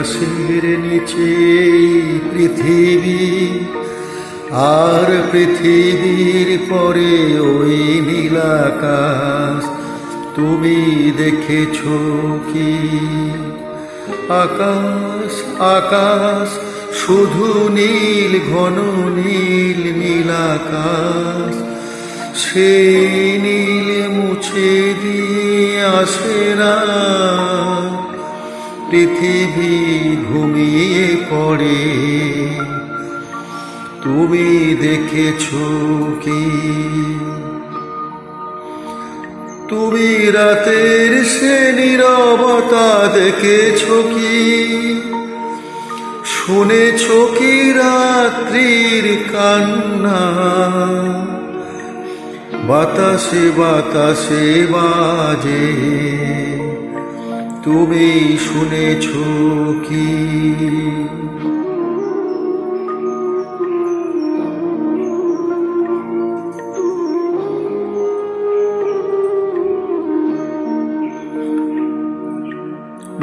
আকাশের নিচে পৃথিবী, আর পৃথিবীর পরে ওই নীল আকাশ। তুমি দেখেছো কি? আকাশ আকাশ শুধু নীল, ঘন নীল নীল আকাশ। সেই নীল মুছে দিয়ে আসে না, পৃথিবী ঘুমিয়ে পড়ে। তুমি দেখেছো কি? তুমি রাতের সে নীরবতা দেখেছো কি? শুনেছো কি রাত্রির কান্না? বাতাসে বাতাসে বাজে, তুমি শুনেছো কি?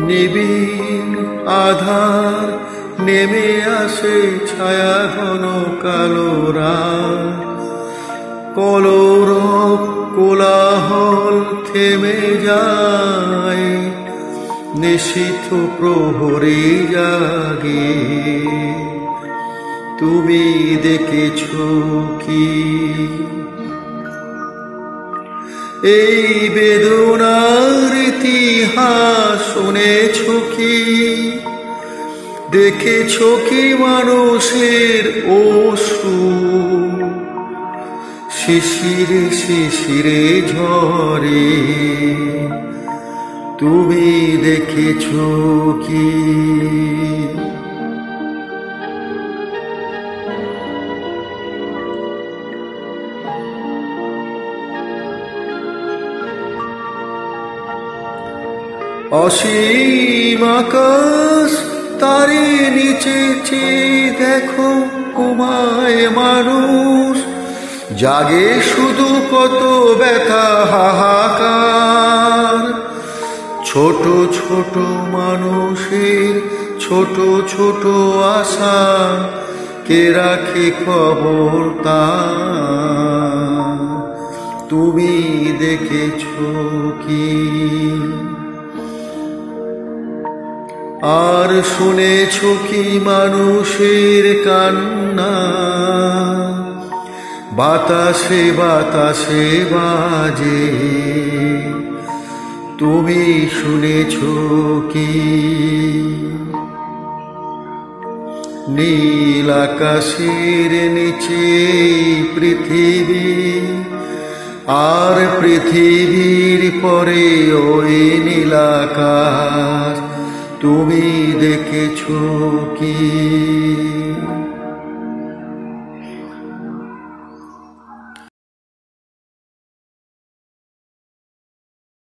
নিবিড় আধার নেমে আসে, ছায়া ঘন কালো রাত। কলরব কোলাহল থেমে যায়, নিশীথ প্রহরে জাগে। তুমি দেখেছো কি? এই বেদনার ইতিহাস শুনেছো কি? দেখেছো কি মানুষের অশ্রু শিশিরে শিশিরে ঝরে? তুমি দেখেছো কি? অসীম আকাশ তারে নিচে চেয়ে দেখো, ঘুমায় মানুষ, জাগে শুধু কত ব্যথা হাহাকার। ছোট ছোট মানুষের ছোট ছোট আশা, কে রাখে খবর তার? তুমি দেখেছো কি? আর শুনেছো কি মানুষের কান্না? বাতাসে বাতাসে বাজে, তুমি শুনেছো কি? নীল আকাশের নিচে পৃথিবী, আর পৃথিবীর পরে ওই নীল আকাশ। তুমি দেখেছো কি?